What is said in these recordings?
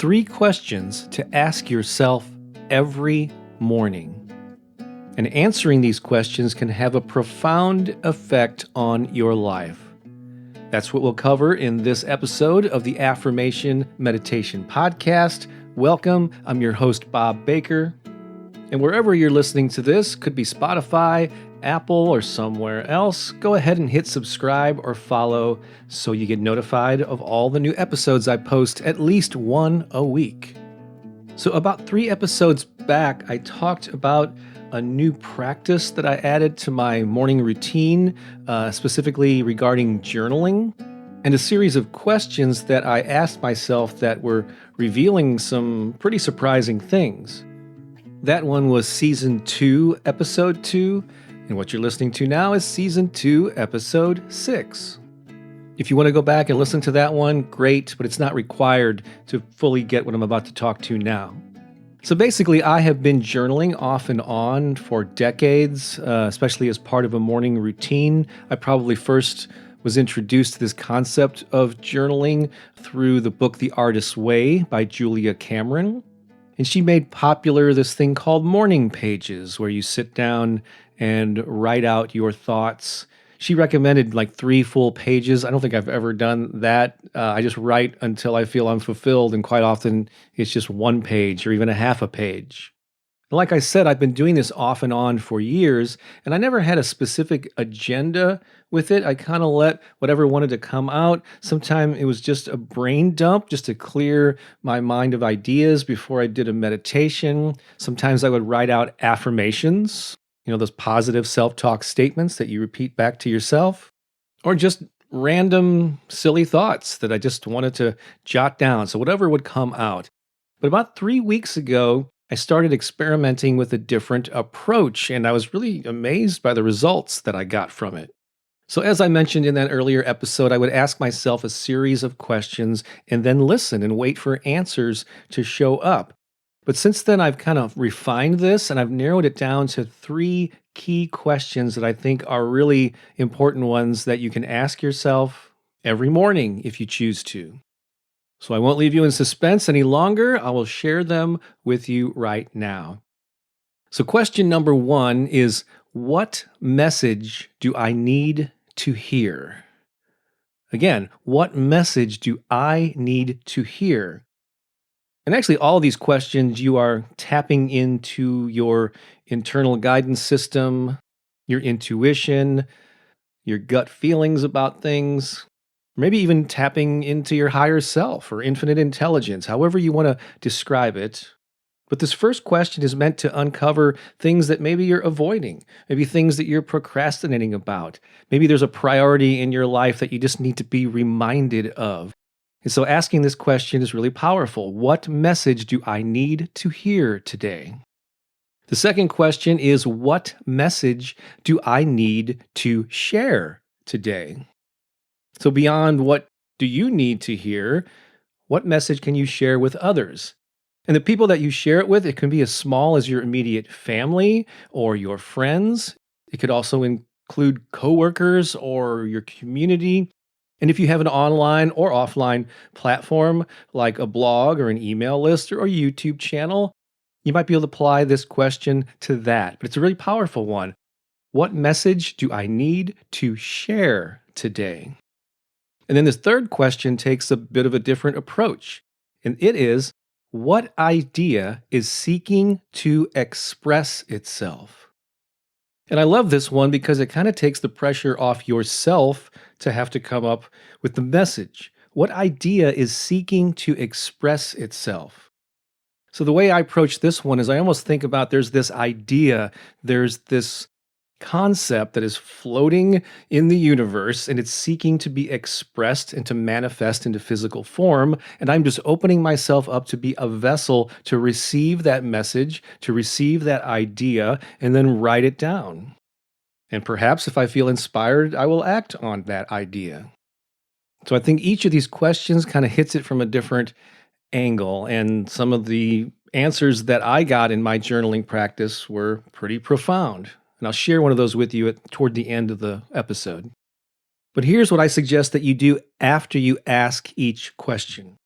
3 questions to ask yourself every morning. And answering these questions can have a profound effect on your life. That's what we'll cover in this episode of the Affirmation Meditation Podcast. Welcome. I'm your host, Bob Baker. And wherever you're listening to this, could be Spotify, Apple, or somewhere else, go ahead and hit subscribe or follow so you get notified of all the new episodes I post, at least one a week. So about 3 episodes back, I talked about a new practice that I added to my morning routine, specifically regarding journaling, and a series of questions that I asked myself that were revealing some pretty surprising things. That one was Season 2, Episode 2, and what you're listening to now is Season 2, Episode 6. If you want to go back and listen to that one, great, but it's not required to fully get what I'm about to talk to now. So basically, I have been journaling off and on for decades, especially as part of a morning routine. I probably first was introduced to this concept of journaling through the book The Artist's Way by Julia Cameron. And she made popular this thing called morning pages, where you sit down and write out your thoughts. She recommended like 3 full pages. I don't think I've ever done that. I just write until I feel I'm fulfilled, and quite often it's just 1 page or even a half a page. And like I said, I've been doing this off and on for years, and I never had a specific agenda with it. I kind of let whatever wanted to come out. Sometimes it was just a brain dump just to clear my mind of ideas before I did a meditation. Sometimes I would write out affirmations, those positive self-talk statements that you repeat back to yourself, or just random silly thoughts that I just wanted to jot down. So whatever would come out. But about 3 weeks ago, I started experimenting with a different approach, and I was really amazed by the results that I got from it. So as I mentioned in that earlier episode, I would ask myself a series of questions and then listen and wait for answers to show up. But since then, I've kind of refined this, and I've narrowed it down to 3 key questions that I think are really important ones that you can ask yourself every morning if you choose to. So I won't leave you in suspense any longer. I will share them with you right now. So question number 1 is, what message do I need to hear? Again, what message do I need to hear? And actually, all of these questions, you are tapping into your internal guidance system, your intuition, your gut feelings about things, maybe even tapping into your higher self or infinite intelligence, however you want to describe it. But this first question is meant to uncover things that maybe you're avoiding, maybe things that you're procrastinating about. Maybe there's a priority in your life that you just need to be reminded of. And so asking this question is really powerful. What message do I need to hear today? The second question is, what message do I need to share today? So beyond what do you need to hear, what message can you share with others? And the people that you share it with, it can be as small as your immediate family or your friends. It could also include coworkers or your community. And if you have an online or offline platform like a blog or an email list or a YouTube channel, you might be able to apply this question to that. But it's a really powerful one. What message do I need to share today? And then this third question takes a bit of a different approach. And it is, what idea is seeking to express itself? And I love this one because it kind of takes the pressure off yourself to have to come up with the message. What idea is seeking to express itself? So the way I approach this one is I almost think about there's this idea, there's this concept that is floating in the universe, and it's seeking to be expressed and to manifest into physical form. And I'm just opening myself up to be a vessel to receive that message, to receive that idea, and then write it down. And perhaps if I feel inspired, I will act on that idea. So I think each of these questions kind of hits it from a different angle, and some of the answers that I got in my journaling practice were pretty profound. And I'll share one of those with you toward the end of the episode. But here's what I suggest that you do after you ask each question.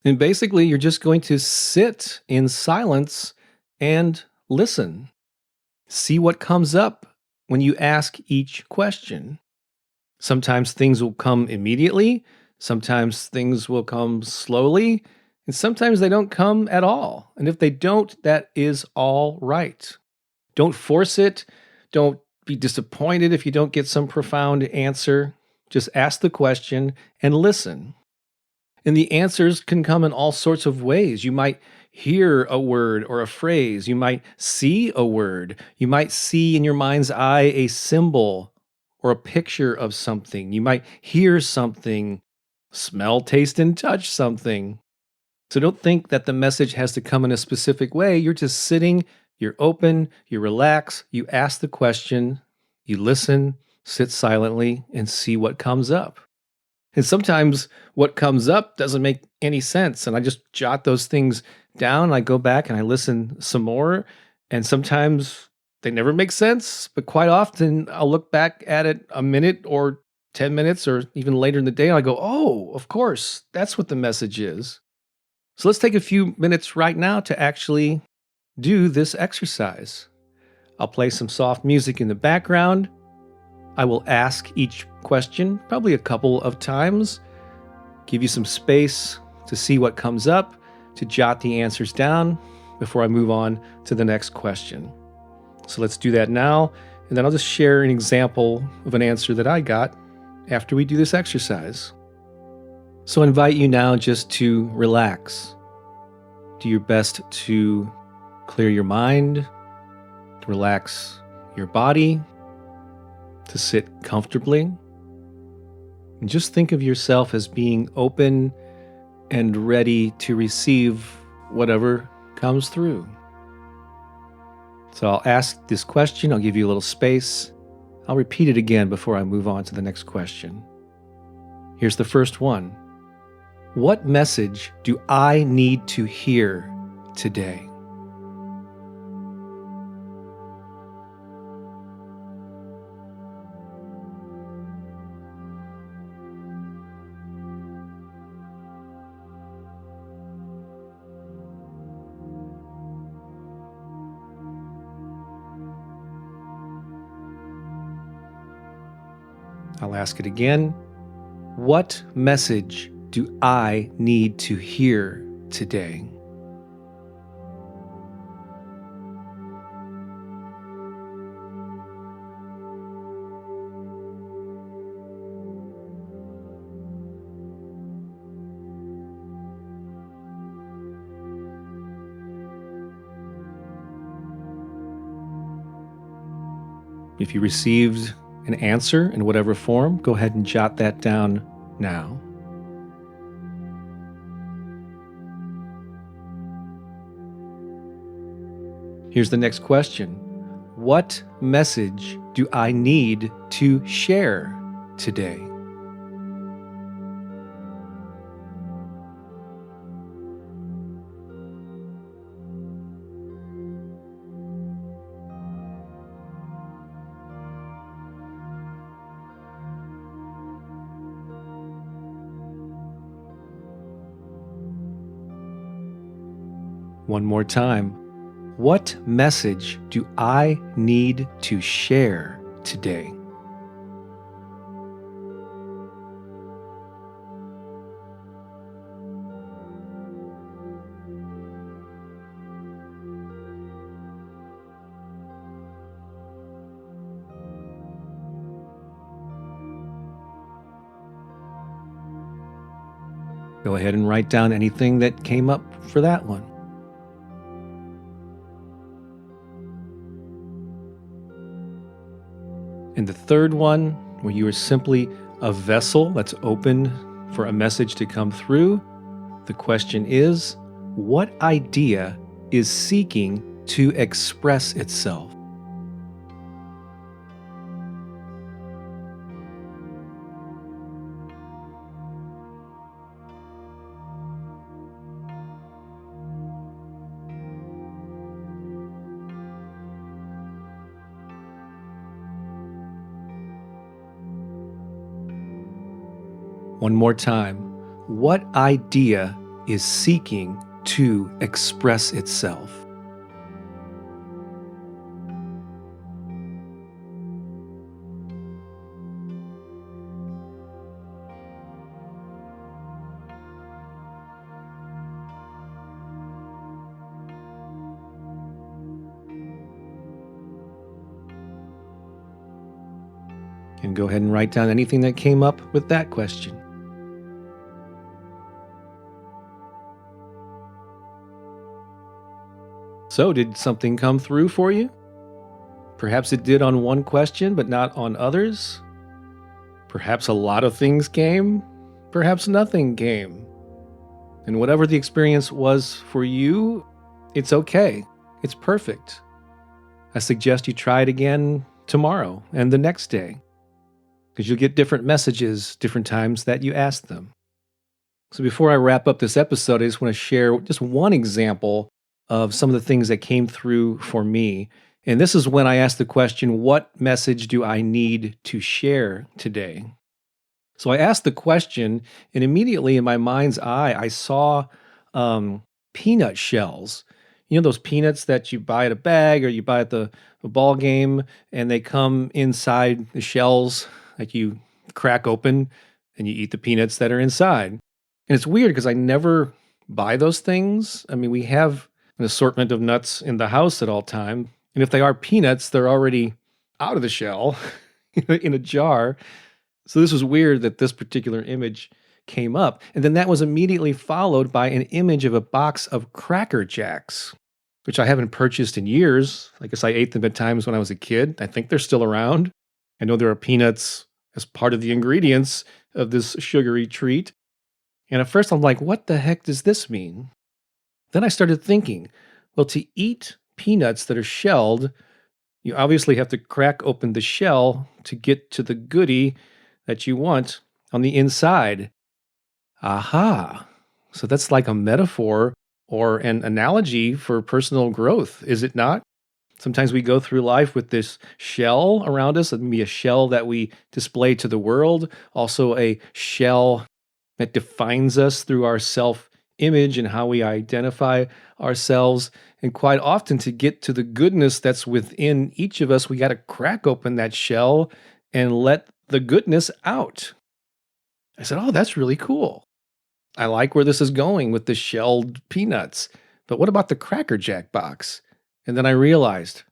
And basically, you're just going to sit in silence and listen. See what comes up when you ask each question. Sometimes things will come immediately, sometimes things will come slowly, and sometimes they don't come at all. And if they don't, that is all right. Don't force it. Don't be disappointed if you don't get some profound answer. Just ask the question and listen. And the answers can come in all sorts of ways. You might hear a word or a phrase. You might see a word. You might see in your mind's eye a symbol or a picture of something. You might hear something, smell, taste, and touch something. So don't think that the message has to come in a specific way. You're just sitting, you're open, you relax, you ask the question, you listen, sit silently, and see what comes up. And sometimes what comes up doesn't make any sense. And I just jot those things down. I go back and I listen some more. And sometimes they never make sense. But quite often I'll look back at it a minute or 10 minutes or even later in the day. And I go, oh, of course, that's what the message is. So let's take a few minutes right now to actually do this exercise. I'll play some soft music in the background. I will ask each question probably a couple of times, give you some space to see what comes up, to jot the answers down before I move on to the next question. So let's do that now, and then I'll just share an example of an answer that I got after we do this exercise. So I invite you now just to relax. Do your best to clear your mind, to relax your body, to sit comfortably. And just think of yourself as being open and ready to receive whatever comes through. So I'll ask this question, I'll give you a little space. I'll repeat it again before I move on to the next question. Here's the first one. What message do I need to hear today? I'll ask it again. What message do I need to hear today? If you received an answer in whatever form, go ahead and jot that down now. Here's the next question. What message do I need to share today? One more time. What message do I need to share today? Go ahead and write down anything that came up for that one. And the third one, where you are simply a vessel that's open for a message to come through, the question is, what idea is seeking to express itself? One more time. What idea is seeking to express itself. And go ahead and write down anything that came up with that question. So, did something come through for you? Perhaps it did on one question, but not on others. Perhaps a lot of things came. Perhaps nothing came. And whatever the experience was for you, it's okay. It's perfect. I suggest you try it again tomorrow and the next day, because you'll get different messages different times that you ask them. So before I wrap up this episode, I just want to share just one example of some of the things that came through for me. And this is when I asked the question, what message do I need to share today? So I asked the question, and immediately in my mind's eye, I saw peanut shells. You know those peanuts that you buy at a bag or you buy at the ball game, and they come inside the shells that you crack open and you eat the peanuts that are inside. And it's weird because I never buy those things. I mean, we have an assortment of nuts in the house at all time. And if they are peanuts, they're already out of the shell in a jar. So this was weird that this particular image came up. And then that was immediately followed by an image of a box of Cracker Jacks, which I haven't purchased in years. I guess I ate them at times when I was a kid. I think they're still around. I know there are peanuts as part of the ingredients of this sugary treat. And at first I'm like, what the heck does this mean? Then I started thinking, well, to eat peanuts that are shelled, you obviously have to crack open the shell to get to the goodie that you want on the inside. Aha. So that's like a metaphor or an analogy for personal growth, is it not? Sometimes we go through life with this shell around us. It can be a shell that we display to the world, also a shell that defines us through our self-image and how we identify ourselves. And quite often, to get to the goodness that's within each of us, we got to crack open that shell and let the goodness out. I said, oh, that's really cool. I like where this is going with the shelled peanuts. But what about the Cracker Jack box? And then I realized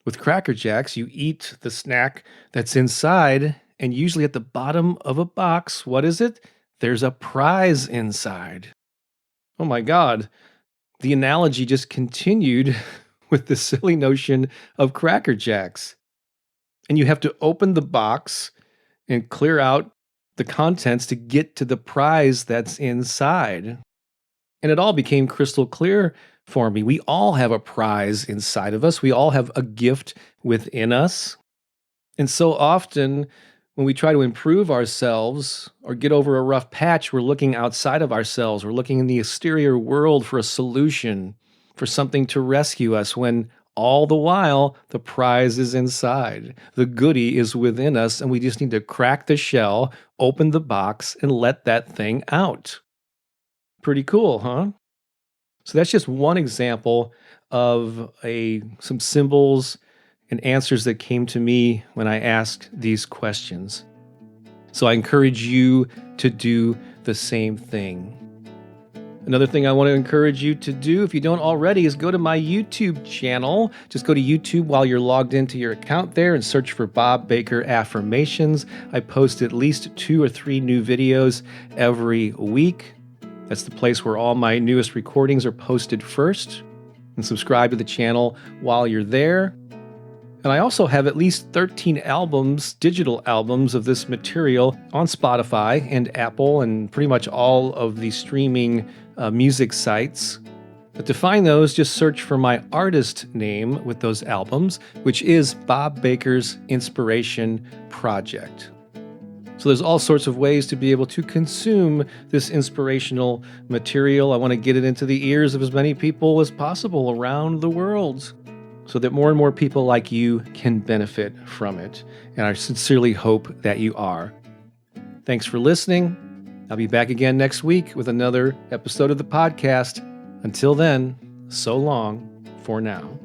with Cracker Jacks, you eat the snack that's inside, and usually at the bottom of a box, what is it? There's a prize inside. Oh my God. The analogy just continued with the silly notion of Cracker Jacks. And you have to open the box and clear out the contents to get to the prize that's inside. And it all became crystal clear for me. We all have a prize inside of us. We all have a gift within us. And so often, when we try to improve ourselves or get over a rough patch, we're looking outside of ourselves. We're looking in the exterior world for a solution, for something to rescue us, when all the while, the prize is inside. The goodie is within us, and we just need to crack the shell, open the box, and let that thing out. Pretty cool, huh? So that's just one example of some symbols and answers that came to me when I asked these questions. So I encourage you to do the same thing. Another thing I want to encourage you to do, if you don't already, is go to my YouTube channel. Just go to YouTube while you're logged into your account there and search for Bob Baker Affirmations. I post at least 2 or 3 new videos every week. That's the place where all my newest recordings are posted first. And subscribe to the channel while you're there. And I also have at least 13 albums, digital albums of this material on Spotify and Apple and pretty much all of the streaming music sites. But to find those, just search for my artist name with those albums, which is Bob Baker's Inspiration Project. So there's all sorts of ways to be able to consume this inspirational material. I want to get it into the ears of as many people as possible around the world, so that more and more people like you can benefit from it. And I sincerely hope that you are. Thanks for listening. I'll be back again next week with another episode of the podcast. Until then, so long for now.